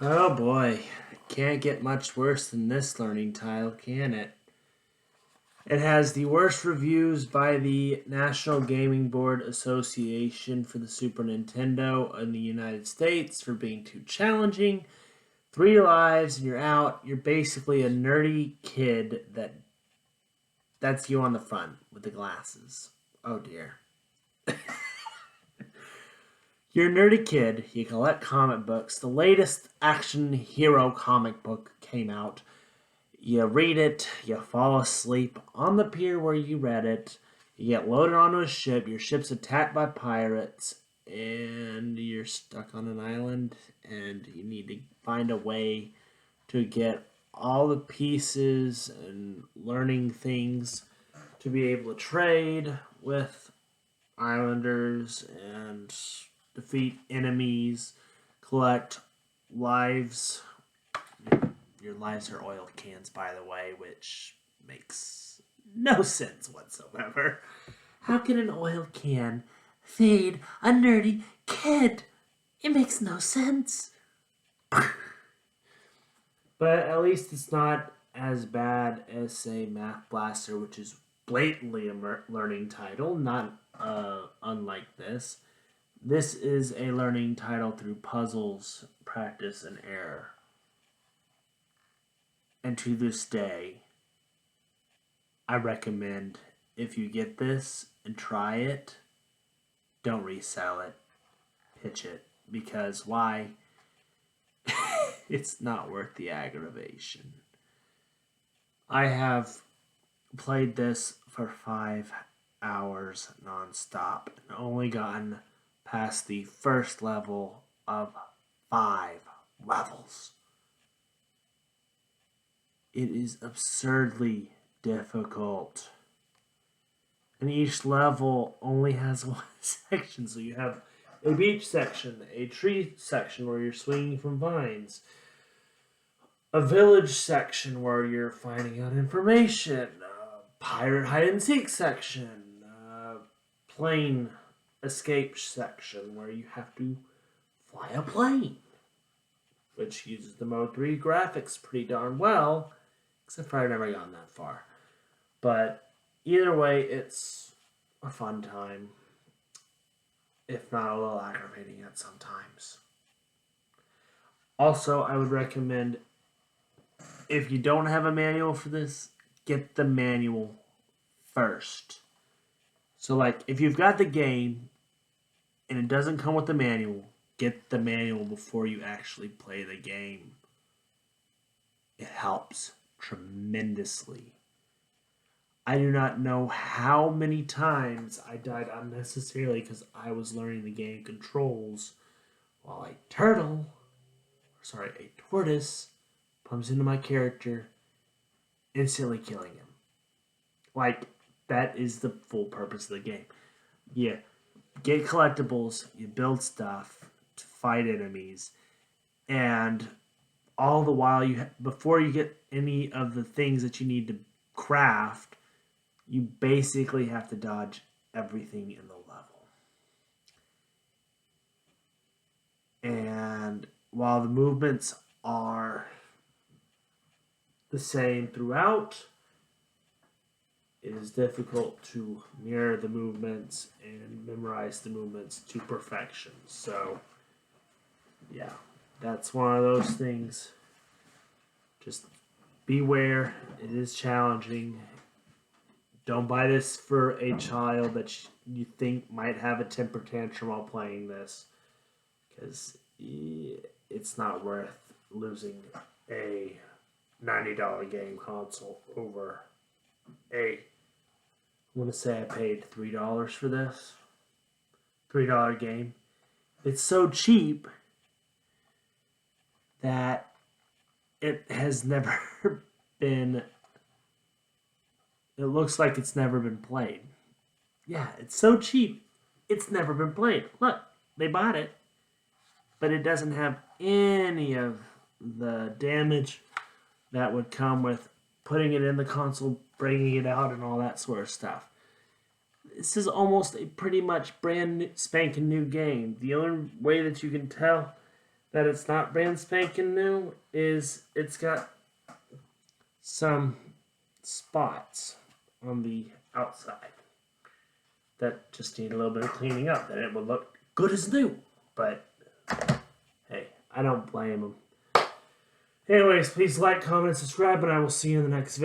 Oh boy, can't get much worse than this learning title, can it? It has the worst reviews by the National Gaming Board Association for the Super Nintendo in the United States for being too challenging. 3 lives and you're out. You're basically a nerdy kid that's you on the front with the glasses. Oh dear. You're a nerdy kid, you collect comic books. The latest action hero comic book came out. You read it, you fall asleep on the pier where you read it, you get loaded onto a ship, your ship's attacked by pirates, and you're stuck on an island, and you need to find a way to get all the pieces and learning things to be able to trade with islanders and defeat enemies, collect lives. Your lives are oil cans, by the way, which makes no sense whatsoever. How can an oil can feed a nerdy kid? It makes no sense. But at least it's not as bad as, say, Math Blaster, which is blatantly a learning title, not unlike this. This is a learning title through puzzles, practice, and error. And to this day, I recommend if you get this and try it, don't resell it, pitch it. Because why? It's not worth the aggravation. I have played this for 5 hours nonstop and only gotten past the first level of 5 levels. It is absurdly difficult. And each level only has one section. So you have a beach section, a tree section where you're swinging from vines, a village section where you're finding out information, a pirate hide and seek section, a plane escape section where you have to fly a plane, which uses the Mode 3 graphics pretty darn well, except for I've never gotten that far. But either way, it's a fun time, if not a little aggravating at sometimes. Also, I would recommend, if you don't have a manual for this, get the manual first. So, like, if you've got the game and it doesn't come with the manual, get the manual before you actually play the game. It helps tremendously. I do not know how many times I died unnecessarily because I was learning the game controls while a tortoise bumps into my character, instantly killing him. Like, that is the full purpose of the game. You get collectibles, you build stuff to fight enemies, and all the while, before you get any of the things that you need to craft, you basically have to dodge everything in the level. And while the movements are the same throughout, it is difficult to mirror the movements and memorize the movements to perfection. So, yeah, that's one of those things. Just beware, it is challenging. Don't buy this for a child that you think might have a temper tantrum while playing this, because it's not worth losing a $90 game console over I want to say I paid $3 for this. $3 game. It's so cheap that it has never been. It looks like it's never been played. Yeah, it's so cheap, it's never been played. Look, they bought it, but it doesn't have any of the damage that would come with putting it in the console, bringing it out, and all that sort of stuff. This is almost a pretty much brand new, spanking new game. The only way that you can tell that it's not brand spanking new is it's got some spots on the outside that just need a little bit of cleaning up. Then it would look good as new. But hey, I don't blame them. Anyways, please like, comment, subscribe, and I will see you in the next video.